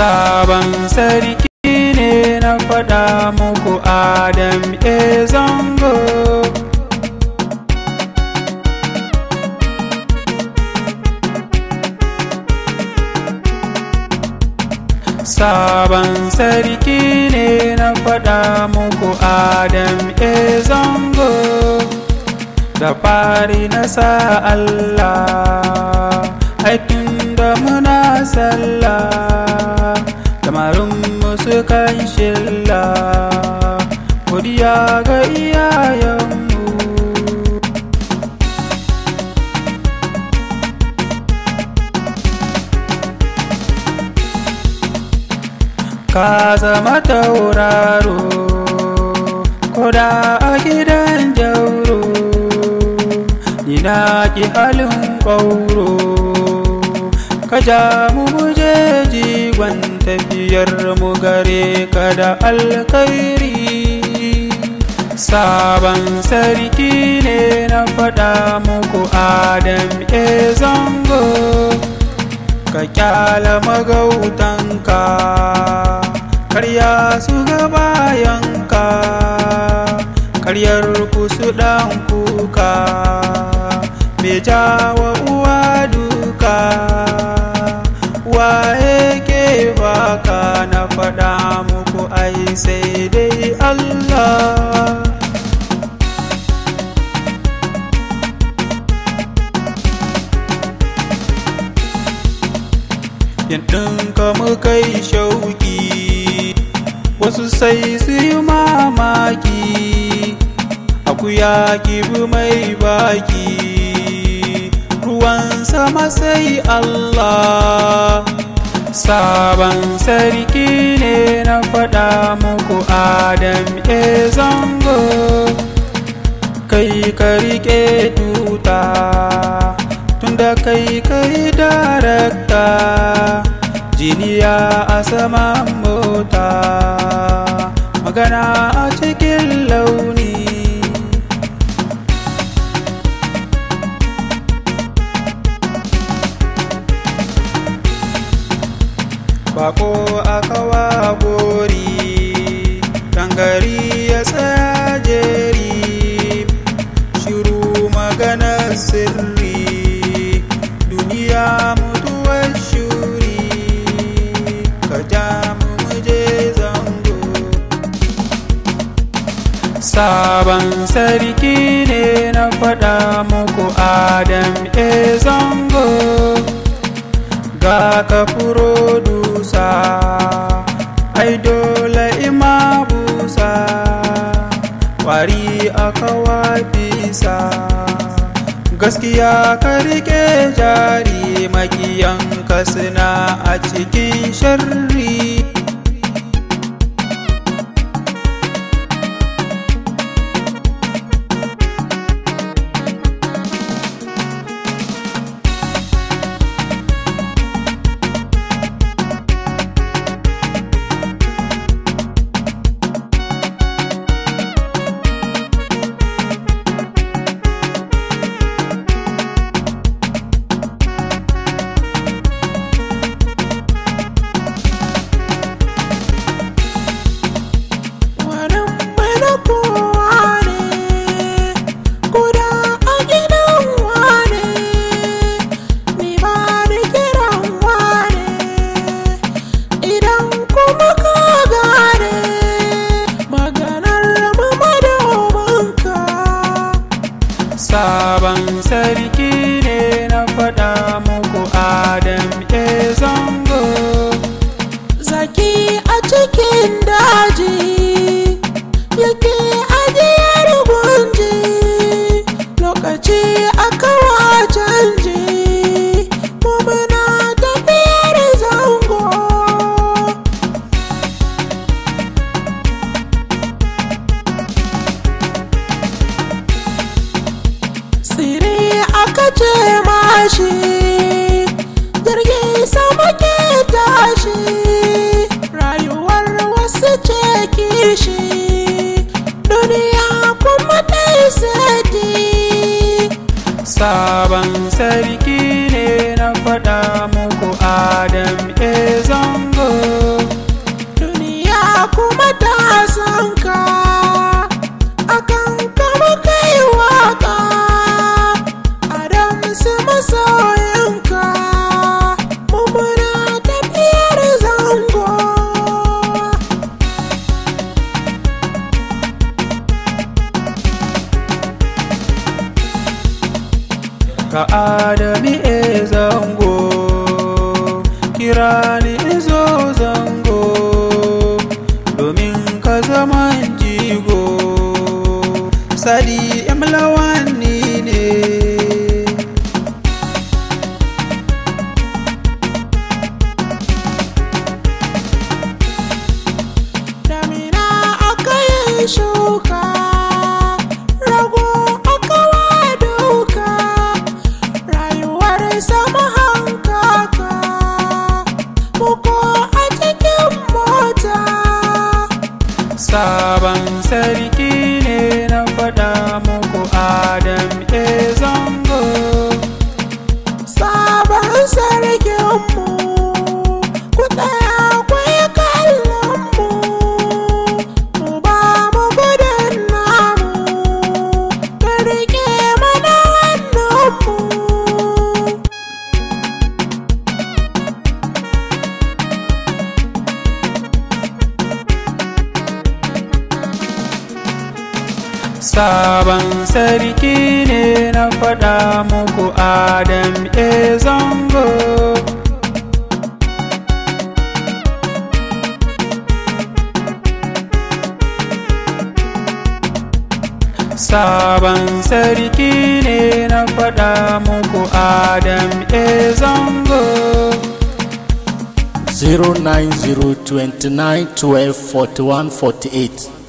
Sabon sarki ne na faɗa muku Adam Zango. Sabon sarki ne na faɗa muku Adam Zango. Da fari na sa Allah aikin da muna sallah, tamarin musu kan shilla, godiya ga iyayenmu. Ka zama tauraro koda a gidan jauro, ni na ki halin ƙauro, ka ja mu muje jigon tafiyar mu gare ka da alkhairi. Sabon sarki ne na faɗa muku Adam Zango. Ka kyala magautanka, karya su ga bayanka, karyar ku su ɗan kuka, me jawa uwa duka. Waye ke baka na faɗa muku ai sai dai Allah. Yin ɗinka muka yi shauki, wasu sai su yi mamaki, akuya kibi mai baki, ruwan sama sai Allah. Sabon sarki ne na faɗa muku Adam Zango. Kai ka riƙe tuta, tunda kai darakta, jiniya a saman mota, magana a cikin launi. Bako aka wa gori, dangari ya tsaya jeri, shiru maganar sirri, duniya mutuwar shuri, ka ja mu muje zango. Sabon sarki ne na faɗa muku Adam Zango. Ga ka furodusa, ai dole ima busa, kwari aka wafisa, gaskiya ka rike jari, makiyanka suna a cikin sharri. Sabon sarki ne na faɗa muku Adam Zango. Zaki a cikin daji yake ajiyar gunji, lokaci aka wa canji, mu muna tafiyar zango. Siri aka ce mashi, jirgi sama ke tashi, rayuwar wasu ce kishi, duniya kuma ta yi seti. Sabon sarki ne na faɗa muku Adam Zango. ka Adami zango, kira ni izo zango domin ka zaman jigo. Sadi Lawanni ne. Damina aka yi shuka, rago aka waduka, rayuwar sama hankaka, muku a cikin mota. Sabon sarki ne na faɗa muku Adam zango. Sabon sarkinmu, ku tsaya kwai kallonmu, mu ba mu gudun namu, ka riƙe mana hannunmu. Sabon sarki ne na faɗa muku Adam zango. Sabon sarki ne na faɗa muku Adam zango. 09029124148